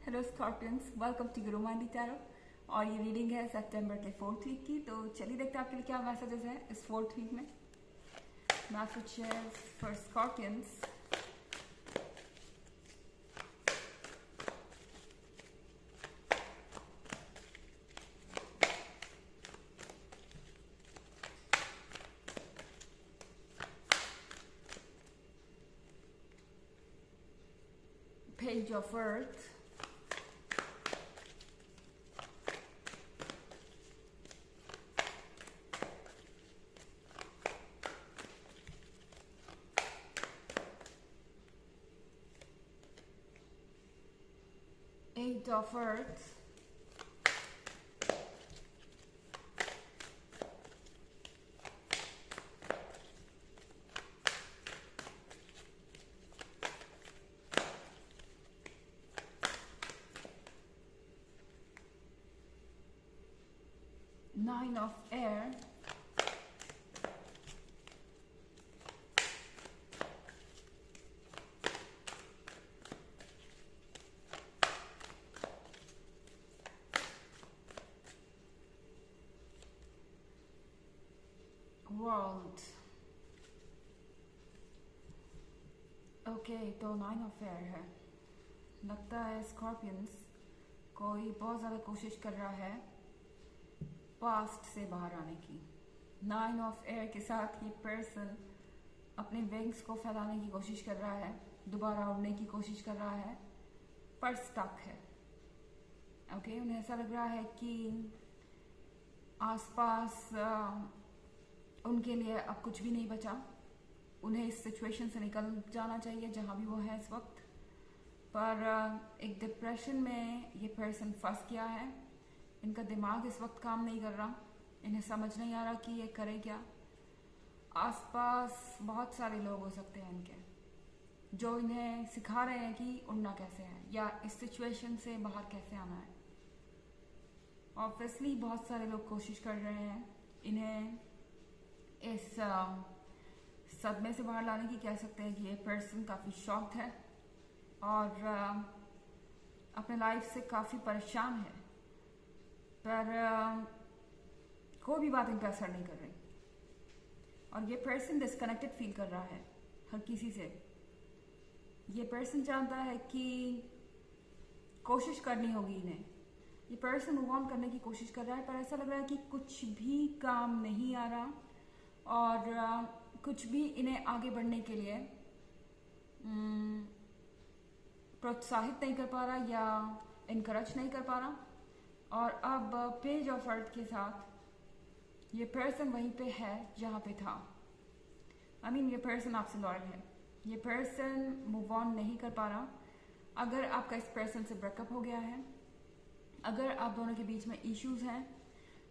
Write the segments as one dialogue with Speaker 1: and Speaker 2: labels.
Speaker 1: Hello Scorpions, welcome to Guru Mandi tarot. और ये reading है सितंबर के 4th वीक की। तो चलिए देखते हैं आपके लिए क्या मैसेजेस हैं इस 4th वीक में। Messages for scorpions. Page of Earth, Eight of Earth, Nine of Air, World। Okay, तो नाइन ऑफ एयर है। लगता है स्कॉर्पियंस कोई बहुत ज़्यादा कोशिश कर रहा है पास्ट से बाहर आने की। नाइन ऑफ एयर के साथ ये पर्सन अपने विंग्स को फैलाने की कोशिश कर रहा है, दोबारा उड़ने की कोशिश कर रहा है, पर स्टक है। ओके, उन्हें ऐसा लग रहा है कि आसपास उनके लिए अब कुछ भी नहीं बचा। उन्हें इस सिचुएशन से निकल जाना चाहिए जहाँ भी वो है इस वक्त, पर एक डिप्रेशन में ये पर्सन फंस गया है। इनका दिमाग इस वक्त काम नहीं कर रहा, इन्हें समझ नहीं आ रहा कि ये करे क्या। आसपास बहुत सारे लोग हो सकते हैं इनके जो इन्हें सिखा रहे हैं कि उड़ना कैसे है या इस सिचुएशन से बाहर कैसे आना है। ऑब्वियसली बहुत सारे लोग कोशिश कर रहे हैं इन्हें इस सदमे से बाहर लाने की। कह सकते हैं कि ये पर्सन काफ़ी शॉक्ड है और अपने लाइफ से काफ़ी परेशान है, पर कोई भी बात इन पर असर नहीं कर रही। और ये पर्सन डिस्कनेक्टेड फील कर रहा है हर किसी से। ये पर्सन जानता है कि कोशिश करनी होगी इन्हें। ये पर्सन मूव ऑन करने की कोशिश कर रहा है, पर ऐसा लग रहा है कि कुछ भी काम नहीं आ रहा और कुछ भी इन्हें आगे बढ़ने के लिए प्रोत्साहित नहीं कर पा रहा या इनकरेज नहीं कर पा रहा। और अब पेज ऑफ अर्थ के साथ ये पर्सन वहीं पे है जहाँ पे था। ये पर्सन आपसे लॉयल है। ये पर्सन मूव ऑन नहीं कर पा रहा। अगर आपका इस पर्सन से ब्रेकअप हो गया है, अगर आप दोनों के बीच में इश्यूज हैं,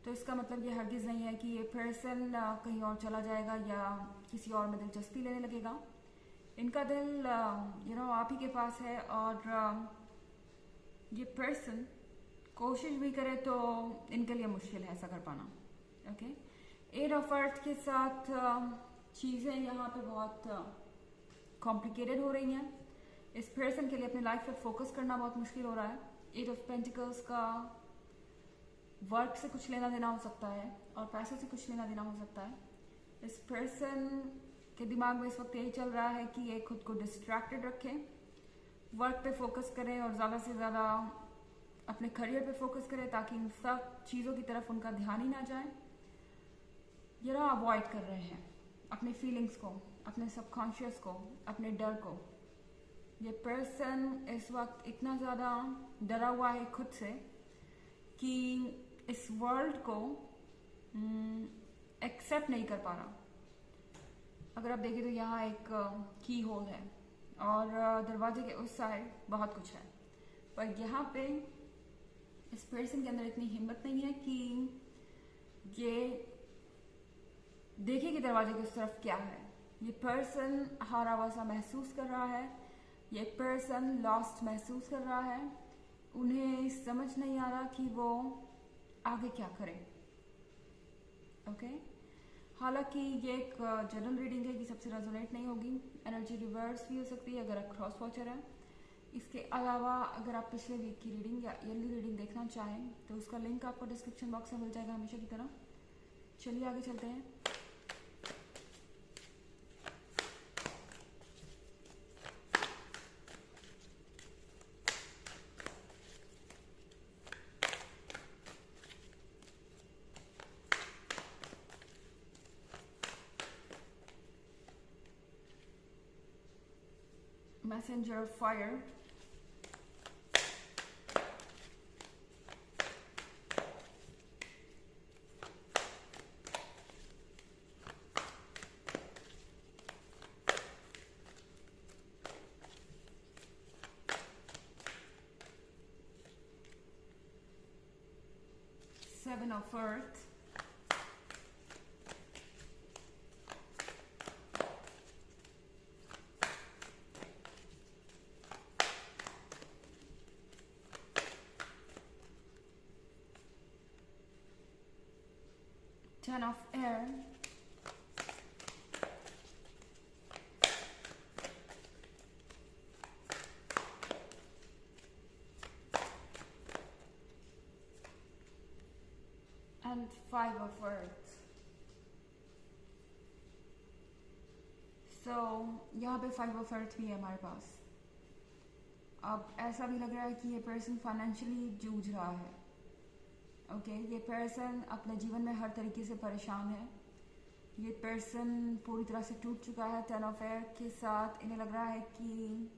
Speaker 1: तो इसका मतलब ये हरगिज़ नहीं है कि ये पर्सन कहीं और चला जाएगा या किसी और में दिलचस्पी लेने लगेगा। इनका दिल आप ही के पास है और ये पर्सन कोशिश भी करे तो इनके लिए मुश्किल है ऐसा कर पाना। ओके, एट ऑफ अर्थ के साथ चीज़ें यहाँ पे बहुत कॉम्प्लिकेटेड हो रही हैं। इस पर्सन के लिए अपनी लाइफ पर फोकस करना बहुत मुश्किल हो रहा है। एट ऑफ पेंटिकल्स का वर्क से कुछ लेना देना हो सकता है और पैसों से कुछ लेना देना हो सकता है। इस पर्सन के दिमाग में इस वक्त यही चल रहा है कि ये खुद को डिस्ट्रैक्टेड रखें, वर्क पे फोकस करें और ज़्यादा से ज़्यादा अपने करियर पे फोकस करें ताकि इन सब चीज़ों की तरफ उनका ध्यान ही ना जाए। ये ना अवॉइड कर रहे हैं अपने फीलिंग्स को, अपने सबकॉन्शियस को, अपने डर को। ये पर्सन इस वक्त इतना ज़्यादा डरा हुआ है खुद से कि इस वर्ल्ड को एक्सेप्ट नहीं कर पा रहा। अगर आप देखें तो यहाँ एक की होल है और दरवाजे के उस साइड बहुत कुछ है, पर यहाँ पे इस पर्सन के अंदर इतनी हिम्मत नहीं है कि ये देखे कि दरवाजे की उस तरफ क्या है। ये पर्सन हारा हुआ सा महसूस कर रहा है। ये पर्सन लॉस्ट महसूस कर रहा है। उन्हें समझ नहीं आ रहा कि वो आगे क्या करें। ओके, हालांकि ये एक जनरल रीडिंग है कि सबसे रेजोनेट नहीं होगी। एनर्जी रिवर्स भी हो सकती है अगर आप क्रॉस वॉचर है। इसके अलावा अगर आप पिछले वीक की रीडिंग या ईयरली रीडिंग देखना चाहें तो उसका लिंक आपको डिस्क्रिप्शन बॉक्स में मिल जाएगा हमेशा की तरह। चलिए आगे चलते हैं। Messenger of Fire, Seven of Earth, Ten of Air, and Five of Earth. So यहाँ पे Five of Earth भी है हमारे पास। अब ऐसा भी लग रहा है कि ये पर्सन फाइनेंशियली जूझ रहा है। ओके, ये पर्सन अपने जीवन में हर तरीके से परेशान है। ये पर्सन पूरी तरह से टूट चुका है। टेन ऑफ एयर के साथ इन्हें लग रहा है कि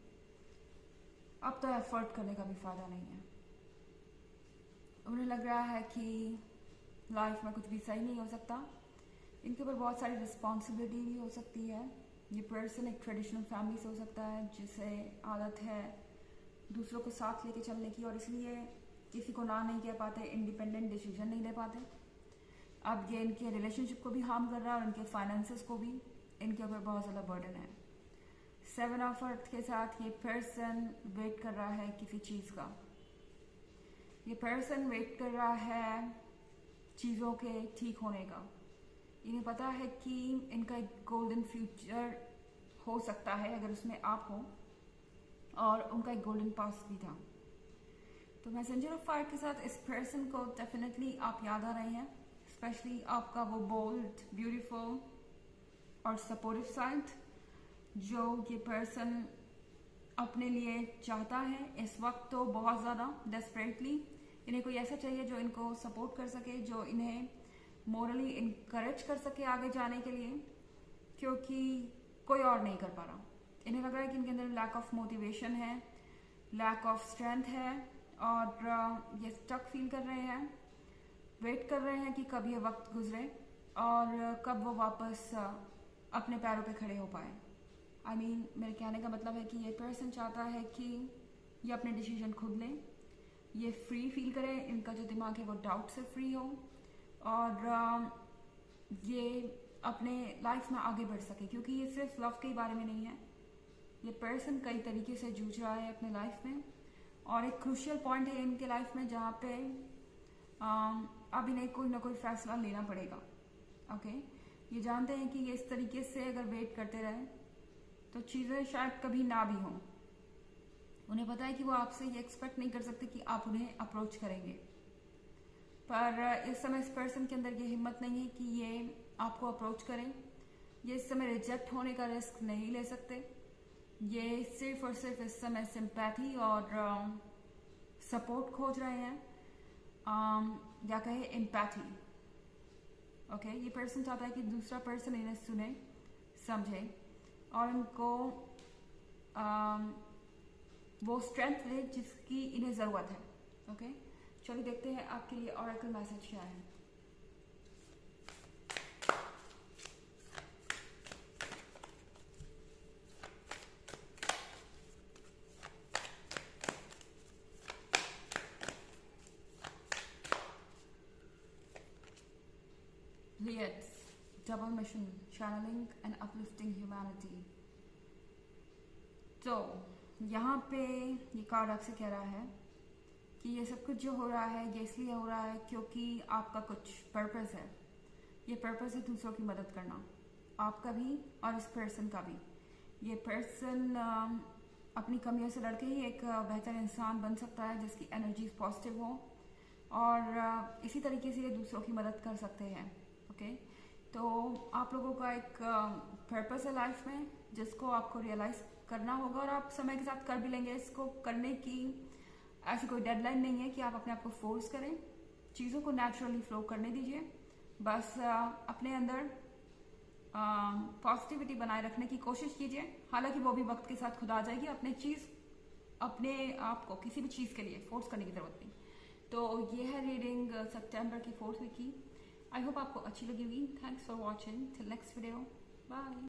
Speaker 1: अब तो एफर्ट करने का भी फायदा नहीं है। उन्हें लग रहा है कि लाइफ में कुछ भी सही नहीं हो सकता। इनके ऊपर बहुत सारी रिस्पॉन्सिबिलिटी भी हो सकती है। ये पर्सन एक ट्रेडिशनल फैमिली से हो सकता है जिसे आदत है दूसरों को साथ लेके चलने की, और इसलिए किसी को ना नहीं कह पाते, इंडिपेंडेंट डिसीजन नहीं ले पाते। अब ये इनके रिलेशनशिप को भी हार्म कर रहा है और इनके फाइनेंसेस को भी इनके ऊपर बहुत ज़्यादा बर्डन है। सेवन ऑफ अर्थ के साथ ये पर्सन वेट कर रहा है किसी चीज़ का। ये पर्सन वेट कर रहा है चीज़ों के ठीक होने का। इन्हें पता है कि इनका एक गोल्डन फ्यूचर हो सकता है अगर उसमें आप हो, और उनका एक गोल्डन पास्ट भी था। तो मैसेंजर ऑफ फायर के साथ इस पर्सन को डेफिनेटली आप याद आ रहे हैं, स्पेशली आपका वो बोल्ड, ब्यूटीफुल और सपोर्टिव साइड जो ये पर्सन अपने लिए चाहता है इस वक्त। तो बहुत ज़्यादा डेस्परेटली इन्हें कोई ऐसा चाहिए जो इनको सपोर्ट कर सके, जो इन्हें मोरली इनकरेज कर सके आगे जाने के लिए, क्योंकि कोई और नहीं कर पा रहा। इन्हें लग रहा है कि इनके अंदर लैक ऑफ मोटिवेशन है, लैक ऑफ स्ट्रेंथ है, और ये स्टक फील कर रहे हैं। वेट कर रहे हैं कि कब ये वक्त गुजरे और कब वो वापस अपने पैरों पे खड़े हो पाए। आई मीन मेरे कहने का मतलब है कि ये पर्सन चाहता है कि ये अपने डिसीजन खुद लें, ये फ्री फील करें, इनका जो दिमाग है वो डाउट से फ्री हो, और ये अपने लाइफ में आगे बढ़ सके, क्योंकि ये सिर्फ लव के बारे में नहीं है। ये पर्सन कई तरीके से जूझ रहा है अपने लाइफ में, और एक क्रूशियल पॉइंट है इनके लाइफ में जहाँ पे अब इन्हें कोई ना कोई फैसला लेना पड़ेगा। ओके, ये जानते हैं कि ये इस तरीके से अगर वेट करते रहे तो चीज़ें शायद कभी ना भी हों। उन्हें पता है कि वो आपसे ये एक्सपेक्ट नहीं कर सकते कि आप उन्हें अप्रोच करेंगे, पर इस समय इस पर्सन के अंदर ये हिम्मत नहीं है कि ये आपको अप्रोच करें। ये इस समय रिजेक्ट होने का रिस्क नहीं ले सकते। ये सिर्फ और सिर्फ इस समय सिंपैथी और सपोर्ट खोज रहे हैं, या कहे एम्पैथी। ओके, ये पर्सन चाहता है कि दूसरा पर्सन इन्हें सुने, समझे और इनको वो स्ट्रेंथ दे जिसकी इन्हें ज़रूरत है। ओके, चलिए देखते हैं आपके लिए ऑरेकल मैसेज क्या है। Pleiades, double mission, channeling and uplifting humanity. तो यहाँ पे ये कार्ड आपसे कह रहा है कि ये सब कुछ जो हो रहा है ये इसलिए हो रहा है क्योंकि आपका कुछ पर्पस है। ये पर्पस है दूसरों की मदद करना, आपका भी और इस पर्सन का भी। ये पर्सन अपनी कमियों से लड़के ही एक बेहतर इंसान बन सकता है जिसकी एनर्जीज पॉजिटिव हो, और इसी तरीके से ये दूसरों की मदद कर सकते हैं। ओके, तो आप लोगों का एक पर्पस है लाइफ में जिसको आपको रियलाइज करना होगा, और आप समय के साथ कर भी लेंगे। इसको करने की ऐसी कोई डेडलाइन नहीं है कि आप अपने आप को फोर्स करें, चीज़ों को नेचुरली फ्लो करने दीजिए। बस अपने अंदर पॉजिटिविटी बनाए रखने की कोशिश कीजिए। हालांकि वो भी वक्त के साथ खुद आ जाएगी। अपने आप को किसी भी चीज़ के लिए फोर्स करने की ज़रूरत नहीं। तो ये है रीडिंग सितंबर की 4th वीक की। आई होप आपको अच्छी लगी होगी। Thanks for watching. Till next video, bye.